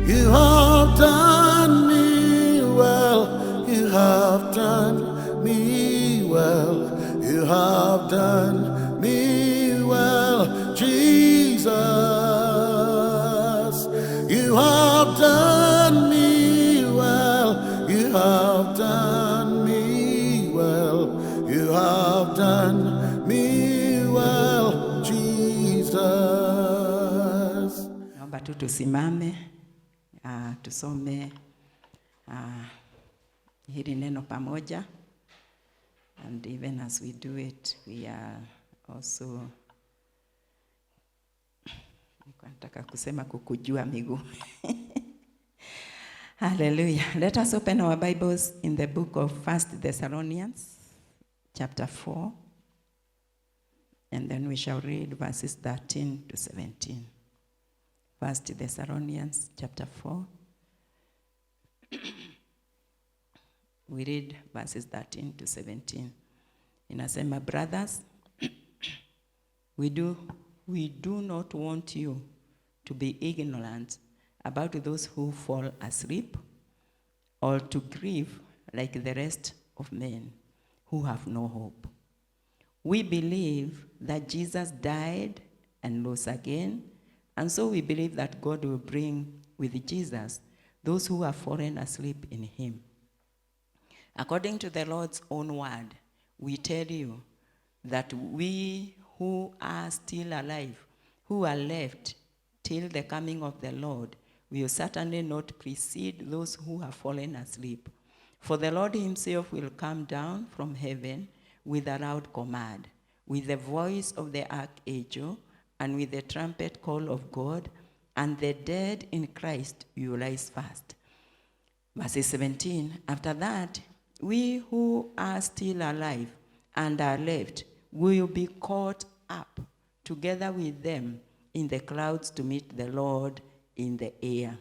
You have done me well. You have done me well. You have done me well, Jesus. You have done me well. You have done me well. You have done me well, Jesus. Naomba tu tusimame, tusome hili neno pamoja. And even as we do it, we are also nataka kusema kukujua miguu. Hallelujah. Let us open our Bibles in the book of 1 Thessalonians chapter 4. And then we shall read verses 13 to 17. 1 Thessalonians chapter 4. We read verses 13 to 17. Inasema, brothers, we do not want you to be ignorant about those who fall asleep, or to grieve like the rest of men who have no hope. We believe that Jesus died and rose again, and so we believe that God will bring with Jesus those who have fallen asleep in him. According to the Lord's own word, we tell you that we who are still alive, who are left till the coming of the Lord, will certainly not precede those who have fallen asleep. For the Lord himself will come down from heaven with a loud command, with the voice of the archangel, and with the trumpet call of God, and the dead in Christ will rise first. Verse 17, after that, we who are still alive and are left will be caught up together with them in the clouds to meet the Lord in the air.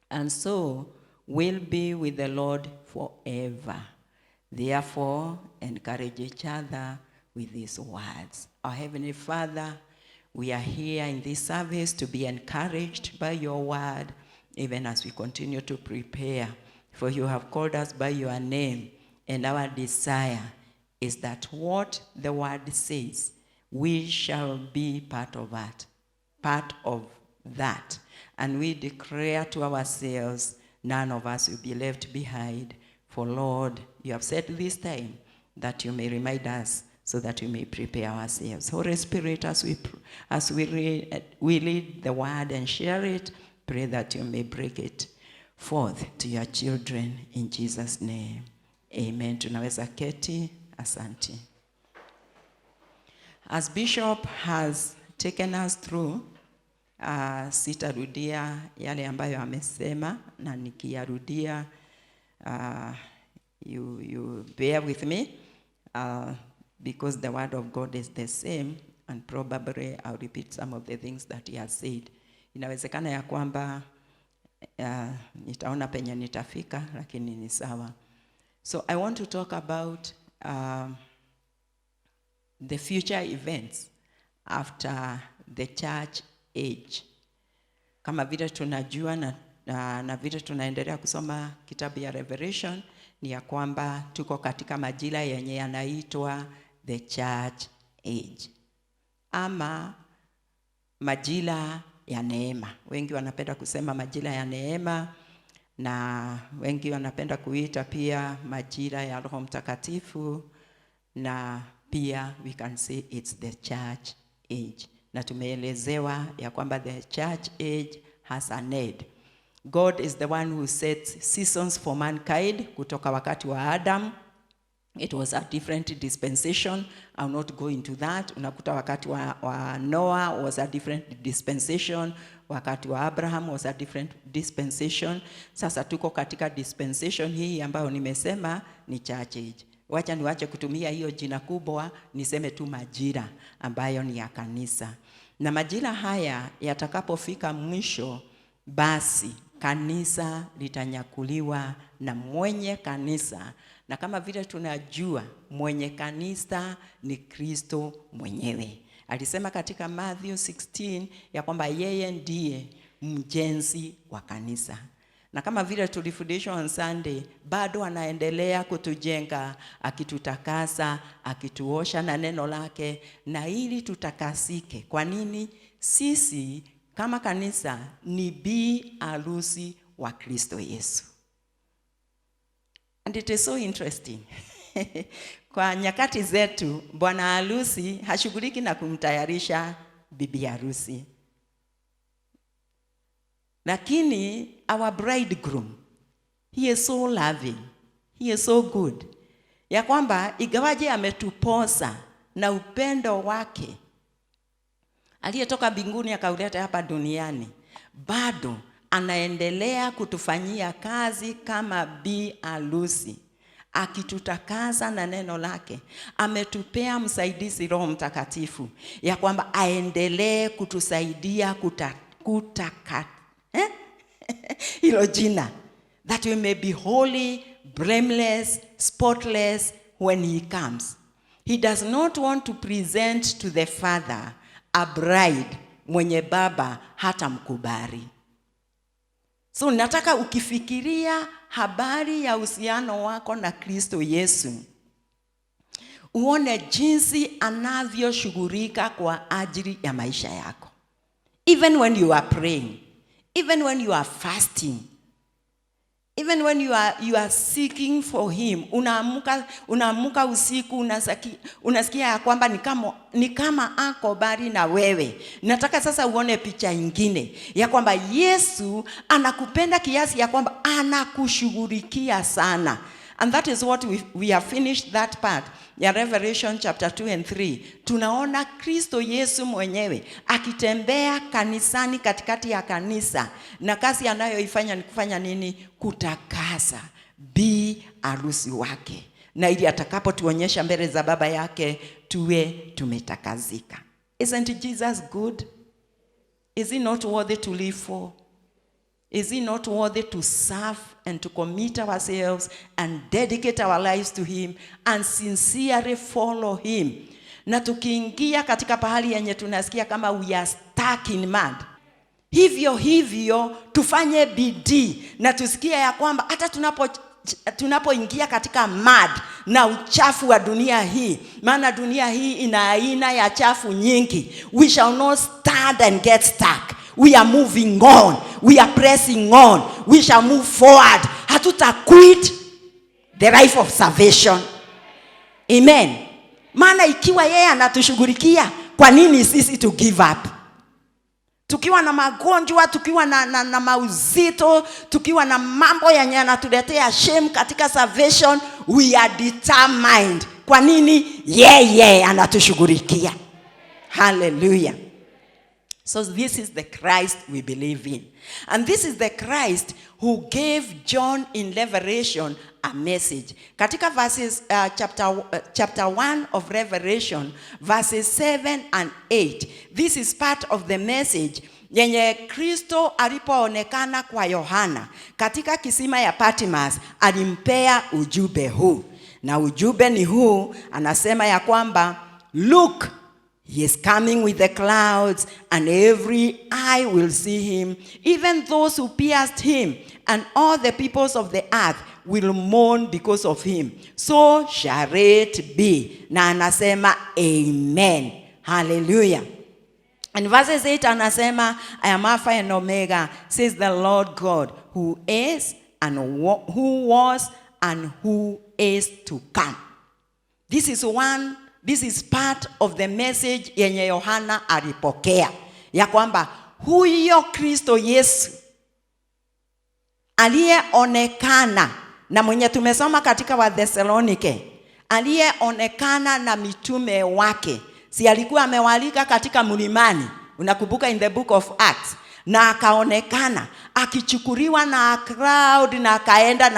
And so we'll be with the Lord forever. Therefore, encourage each other with these words. Our Heavenly Father, we are here in this service to be encouraged by your word, even as we continue to prepare. For you have called us by your name, and our desire is that what the word says, we shall be part of that. And we declare to ourselves, none of us will be left behind. For Lord, you have said this time that you may remind us so that we may prepare ourselves. Holy Spirit, as we read the word and share it, pray that you may break it forth to your children in Jesus' name. Amen. Tunaweza keti. Asante. As Bishop has taken us through, sitarudia yale ambayo amesema, na nikiyarudia, you bear with me, because the word of God is the same, and probably I'll repeat some of the things that he has said. Inawezekana ya kwamba nitaona penye nitafika, lakini ni sawa. So I want to talk about the future events after the church age. Kama vile tunajua na vile tunaendelea kusoma kitabu ya Revelation, ni ya kwamba tuko katika majira yenye yanaitwa the church age, ama majira ya neema. Wengi wanapenda kusema majira ya neema, na wengi wanapenda kuita pia majira ya Roho Mtakatifu, na pia we can say it's the church age. Na tumeelezewa ya kwamba the church age has an end. God is the one who sets seasons for mankind. Kutoka wakati wa Adam, it was a different dispensation. I'll not go into that. Unakuta wakati wa Noah was a different dispensation. Wakati wa Abraham was a different dispensation. Sasa tuko katika dispensation hii ambayo nimesema ni church age. Wacha niwache kutumia hiyo jina kubwa, niseme tu majira ambayo ni ya kanisa. Na majira haya yatakapofika mwisho, basi kanisa litanyakuliwa na mwenye kanisa. Na kama vile tunajua, mwenye kanisa ni Kristo mwenyewe. Alisema katika Matthew 16 ya kwamba yeye ndiye mjenzi wa kanisa. Na kama vile tulifundishwa on Sunday, bado anaendelea kutujenga, akitutakasa, akituosha na neno lake, na ili tutakasike. Kwa nini? Sisi kama kanisa ni bi harusi wa Kristo Yesu. And it is so interesting. Kwa nyakati zetu, bwana harusi hashughuliki na kumtayarisha bibi harusi. Lakini our bridegroom, he is so loving, he is so good, ya kwamba igawaje ametuposa na upendo wake aliyetoka mbinguni akauleta hapa duniani, bado anaendelea kutufanyia kazi kama bi harusi, akitutakaza na neno lake. Ametupea msaidizi Roho Mtakatifu, ya kwamba aendelee kutusaidia hilo jina, that we may be holy, blameless, spotless when he comes. He does not want to present to the Father a bride mwenye baba hata mkubali. So nataka ukifikiria habari ya uhusiano wako na Kristo Yesu, uone jinsi anavyoshughulika kwa ajili ya maisha yako. Even when you are praying, even when you are fasting, even when you are seeking for him, unaamuka usiku, unasikia ya kwamba ni kama ako bari na wewe. Nataka sasa uone picha ingine ya kwamba Yesu anakupenda kiasi ya kwamba anakushughulikia sana. And that is what we have finished that part. Ya Revelation chapter 2 and 3. Tunaona Kristo Yesu mwenyewe akitembea kanisani, katikati ya kanisa, na kazi anayoifanya ni kufanya nini? Kutakasa bi harusi wake, na ili atakapo tuonyesha mbele za baba yake tuwe tumetakazika. Isn't Jesus good? Is he not worthy to live for? Is he not worthy to serve and to commit ourselves and dedicate our lives to him and sincerely follow him? Na tukiingia katika pahali yenye tunasikia kama we are stuck in mud, hivyo tufanye bidii na tusikie ya kwamba hata tunapoingia katika mud na uchafu wa dunia hii, maana dunia hii ina aina ya chafu nyingi, we shall not stand and get stuck. We are moving on. We are pressing on. We shall move forward. Hatuta quit the life of salvation. Amen. Maana ikiwa yeye anatushughulikia, kwa nini sisi to give up? Tukiwa na magonjwa, tukiwa na mauzito, tukiwa na mambo yenye yanatuletea shame katika salvation, we are determined. Kwa nini? Yeye anatushughulikia. Hallelujah. So this is the Christ we believe in. And this is the Christ who gave John in Revelation a message. Katika verses, chapter 1 of Revelation, verses 7 and 8. This is part of the message yenye Kristo alipoonekana kwa Yohana katika kisima ya Patmos, alimpea ujumbe huu. Na ujumbe ni huu, anasema ya kwamba, look, he is coming with the clouds, and every eye will see him, even those who pierced him, and all the peoples of the earth will mourn because of him. So shall it be. Na anasema amen. Hallelujah. And verses 8 anasema, I am Alpha and Omega, says the Lord God, who is and who was and who is to come. This is part of the message yenye Yohana alipokea, ya kwamba huyo Kristo Yesu aliyeonekana na mwenye tumesoma katika wa Thessalonike, aliyeonekana na mitume wake. Si alikuwa amewalika katika mlimani, unakumbuka in the book of Acts, na akaonekana akichukuliwa na crowd na akaenda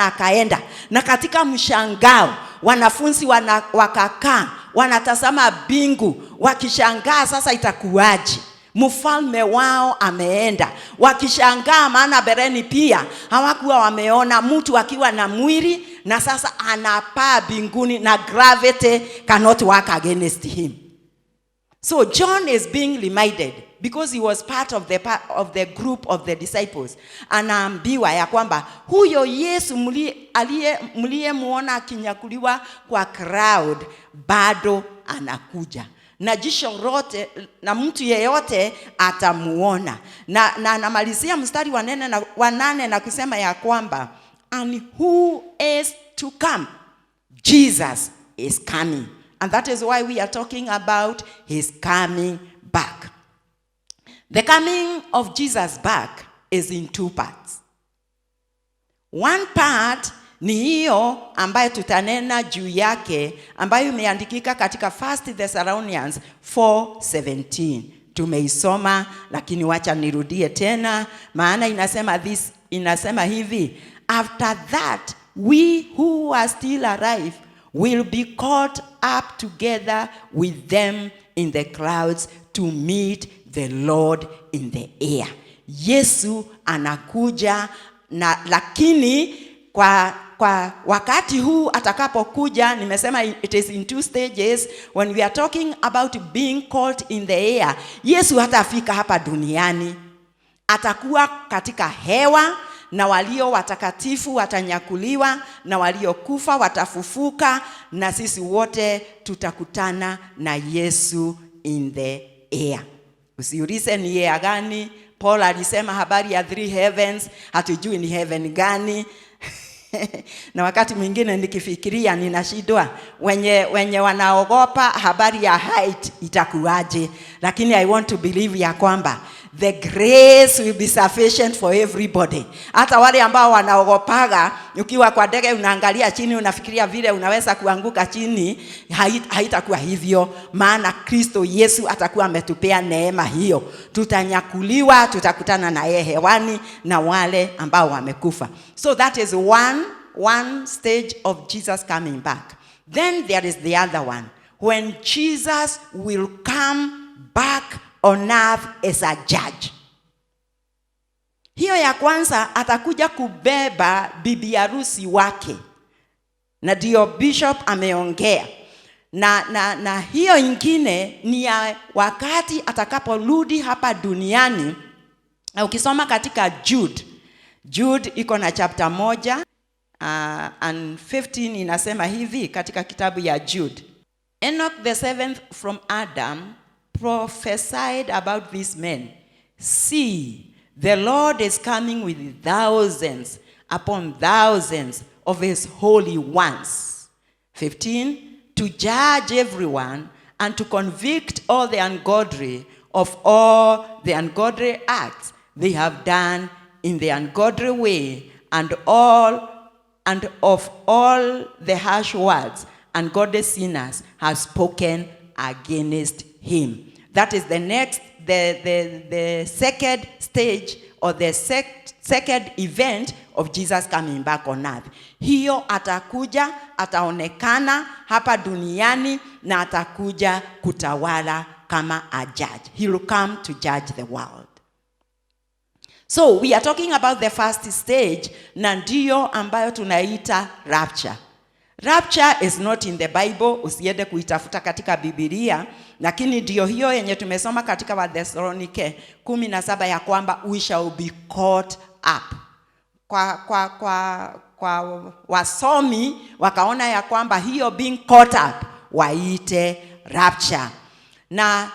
na katika mshangao wanafunzi wakakaa wanatazama bingu wakishangaa, sasa itakuwaje? Mfalme wao ameenda. Wakishangaa maana bereni pia hawakuwa wameona mtu akiwa na mwili, na sasa anapaa binguni na gravity cannot work against him. So John is being reminded, because he was part of the group of the disciples. Anaambiwa ya kwamba huyo Yesu mliyemuona akinyakuliwa kwa crowd bado anakuja. Na jisho rote na mtu yeyote atamuona. Na namalizia mstari wa 8 na kusema ya kwamba, and who is to come? Jesus is coming. And that is why we are talking about his coming back. The coming of Jesus back is in 2 parts. One part ni hiyo ambayo tutanena juu yake, ambayo imeandikika katika 1 Thessalonians 4:17. Tumeisoma, lakini wacha nirudie tena, maana inasema hivi, after that we who are still alive will be caught up together with them in the clouds to meet the Lord in the air. Yesu anakuja, na lakini kwa wakati huu atakapokuja, nimesema it is in 2 stages. When we are talking about being caught in the air, Yesu hatafika hapa duniani. Atakuwa katika hewa, na walio watakatifu watanyakuliwa, na waliokufa watafufuka, na sisi wote tutakutana na Yesu in the air. Usiulize ni air gani. Paul alisema habari ya 3 heavens, hatujui ni heaven gani. Na wakati mwingine nikifikiria ninashindwa, wenye wanaogopa habari ya height itakuwaje. Lakini I want to believe ya kwamba the grace will be sufficient for everybody. Hata wale ambao wanaogopaga, ukiwa kwa ndege unaangalia chini unafikiria vile unaweza kuanguka chini, haitakuwa hivyo, maana Kristo Yesu atakuwa ametupea neema hiyo. Tutanyakuliwa, tutakutana na yeye hewani na wale ambao wamekufa. So that is one stage of Jesus coming back. Then there is the other one, when Jesus will come back on earth as a judge. Hiyo ya kwanza, atakuja kubeba bibi harusi wake, na ndio bishop ameongea. Na hiyo ingine ni ya wakati atakaporudi hapa duniani. Na ukisoma katika Jude iko na chapter 1 and 15 inasema hivi katika kitabu ya Jude. Enoch the 7th from Adam prophesied about these men. See, the Lord is coming with thousands upon thousands of his holy ones. 15, to judge everyone and to convict all the ungodly of all the ungodly acts they have done in the ungodly way, and of all the harsh words ungodly sinners have spoken against him. That is the next, the second stage, or the second event of Jesus coming back on earth. Hiyo atakuja, ataonekana hapa duniani, na atakuja kutawala kama a judge. He will come to judge the world. So we are talking about the first stage, na ndiyo ambayo tunaita rapture. Rapture is not in the Bible, usiende kuitafuta katika Biblia, lakini ndio hiyo yenye tumesoma katika wa Thessalonike 17 ya kwamba we shall be caught up. Kwa wasomi wakaona ya kwamba hiyo being caught up waite rapture. Na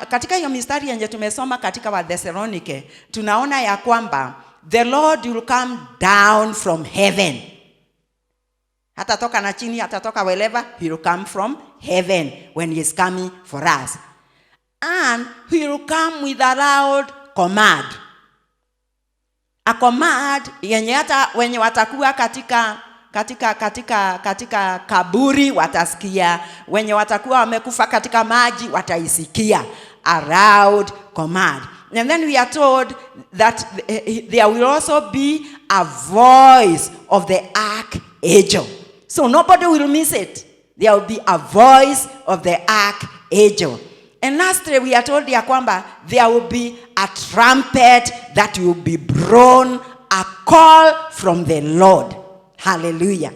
katika hiyo mistari yenye tumesoma katika wa Thessalonike, tunaona ya kwamba the Lord will come down from heaven. Hatatoka na chini, hatatoka wherever, he will come from heaven when he is coming for us. And he will come with a loud command. A command yenye hata wenye watakuwa katika kaburi watasikia, wenye watakuwa wamekufa katika maji wataisikia. A loud command. And then we are told that there will also be a voice of the archangel. So nobody will miss it. There will be a voice of the archangel. And lastly, we are told ya kwamba there will be a trumpet that will be blown, a call from the Lord. Hallelujah.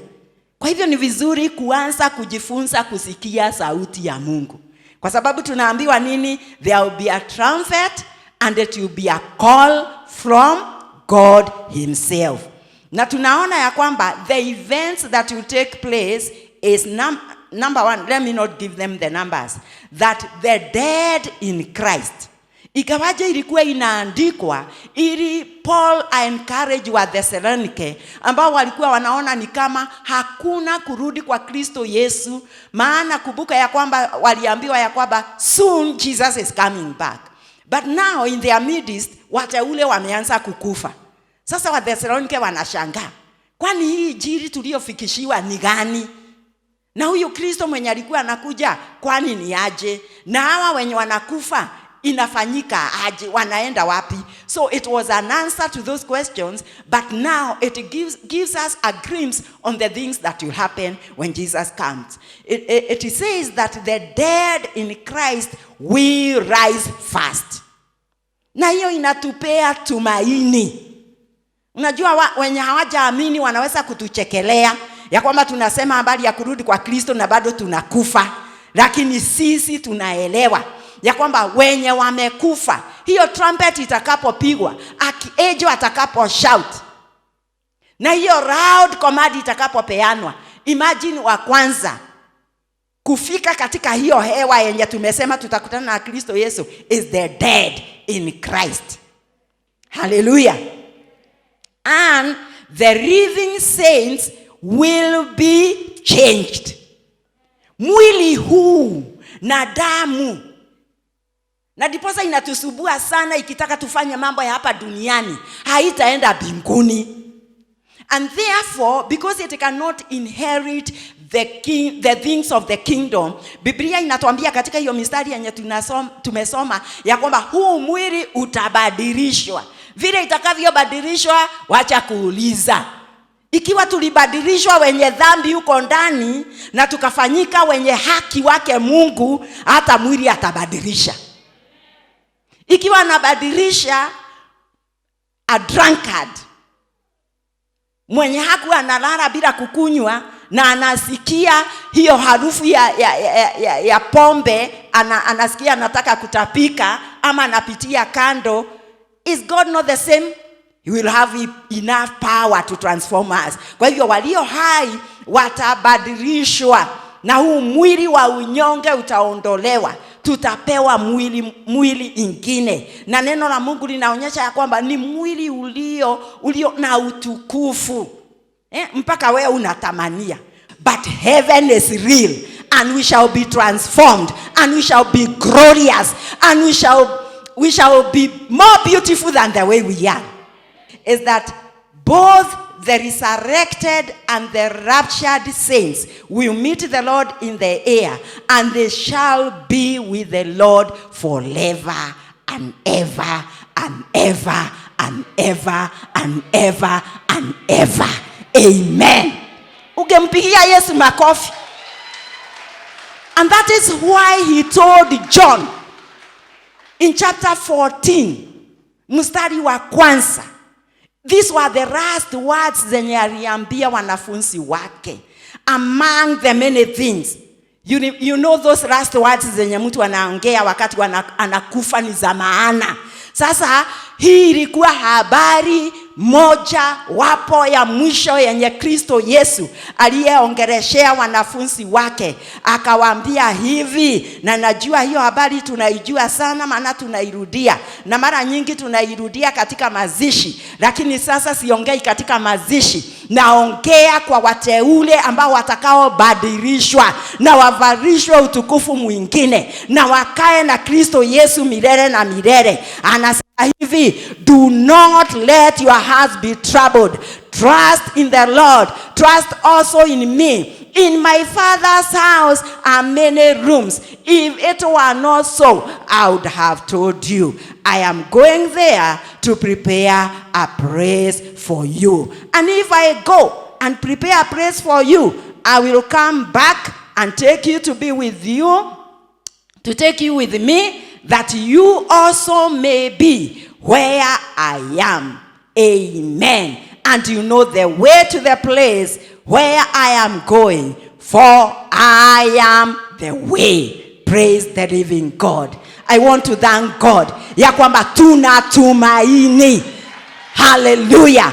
Kwa hivyo ni vizuri kuanza kujifunza kusikia sauti ya Mungu. Kwa sababu tunaambiwa nini? There will be a trumpet and it will be a call from God himself. Na tunaona ya kwamba the events that will take place is number one, let me not give them the numbers, that the dead in Christ. Ikawaje ilikuwa inaandikwa ili Paul encourage wa Thessalonike ambao walikuwa wanaona ni kama hakuna kurudi kwa Kristo Yesu, maana kumbuka ya kwamba waliambiwa ya kwamba soon Jesus is coming back. But now in their midst wateule wameanza kukufa. Sasa wa Thessalonike wanashangaa, kwani hii injili tuliyofikishiwa ni gani? Na huyu Kristo mwenye alikuwa anakuja kwani ni aje? Na hawa wenye wanakufa inafanyika aje? Wanaenda wapi? So it was an answer to those questions, but now it gives us a glimpse on the things that will happen when Jesus comes. It says that the dead in Christ will rise first. Na hiyo inatupea tumaini. Unajua wenye hawajaamini wanaweza kutuchekelea ya kwamba tunasema habari ya kurudi kwa Kristo na bado tunakufa, lakini sisi tunaelewa ya kwamba wenye wamekufa, hiyo trumpet itakapopigwa, angel atakapo shout, na hiyo loud command itakapopeanwa, imagine wa kwanza kufika katika hiyo hewa yenye tumesema tutakutana na Kristo Yesu is the dead in Christ. Hallelujah. And the living saints will be changed. Mwili huu na damu. Na ndiposa inatusubua sana ikitaka tufanye mambo ya hapa duniani, haitaenda mbinguni. And therefore, because it cannot inherit the things of the kingdom, Biblia inatuambia katika hiyo mistari yenye tumesoma ya kwamba huu mwili utabadilishwa. Vile itakavyobadilishwa, wacha kuuliza. Ikiwa tulibadilishwa wenye dhambi huko ndani na tukafanyika wenye haki wake Mungu, hata mwili atabadilisha. Ikiwa anabadilisha a drunkard, mwenye haku analala bila kukunywa na anasikia hiyo harufu ya pombe, anasikia anataka kutapika ama anapitia kando, is God not the same? He will have enough power to transform us. Kwa hivyo walio hai watabadilishwa na huu mwili wa unyonge utaondolewa, tutapewa mwili ingine. Na neno la Mungu linaonyesha ya kwamba ni mwili ulio na utukufu. Mpaka wewe unatamania. But heaven is real and we shall be transformed and we shall be glorious and we shall be more beautiful than the way we are. Is that both the resurrected and the raptured saints will meet the Lord in the air, and they shall be with the Lord forever and ever and ever and ever and ever and ever. Amen. Ugempigia Yesu makofi. And that is why he told John in chapter 14, mstari wa kwanza, these were the last words zenye aliambia wanafunzi wake. Among the many things, you know those last words zenye mtu anaongea wakati anakufa ni za maana. Sasa hii ilikuwa habari moja wapo ya mwisho yenye Kristo Yesu aliyeongeleshea wanafunzi wake. Akawaambia hivi, na najua hiyo habari tunaijua sana maana tunairudia. Na mara nyingi tunairudia katika mazishi. Lakini sasa siongei katika mazishi. Naongea kwa wateule ambao watakao badilishwa na wavarishwe utukufu mwingine. Na wakae na Kristo Yesu milele na milele. Anasema hivi, do not let your hearts be troubled. Trust in the Lord. Trust also in me. In my Father's house are many rooms. If it were not so, I would have told you. I am going there to prepare a place for you. And if I go and prepare a place for you, I will come back and take you to be with you, to take you with me, that you also may be where I am. Amen. And you know the way to the place where I am going, for I am the way. Praise the living God. I want to thank God ya kwamba tunatumaini. Hallelujah.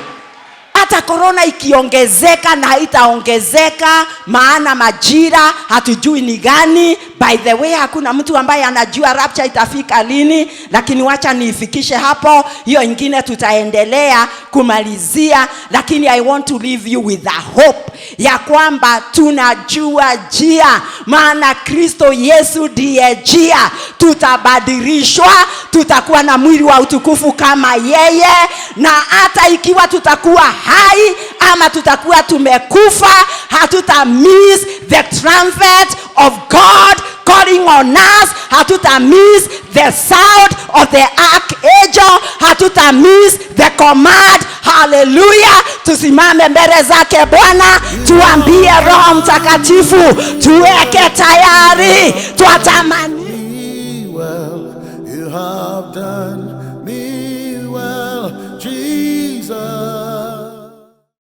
Hata corona ikiongezeka na haitaongezeka, maana majira hatujui ni gani. By the way, hakuna mtu ambaye anajua rapture itafika lini, lakini wacha niifikishe hapo. Hiyo ingine tutaendelea kumalizia, lakini I want to leave you with a hope ya kwamba tunajua njia, maana Kristo Yesu ndiye njia. Tutabadilishwa, tutakuwa na mwili wa utukufu kama yeye, na hata ikiwa tutakuwa hai ama tutakuwa tumekufa, hatuta miss the trumpet of God calling on us. Hatuta miss the sound of the archangel. Hatuta miss the command. Hallelujah. Tusimame mbele zake Bwana, tuambie Roho Mtakatifu tuweke tayari, tuatamani. Well, you have done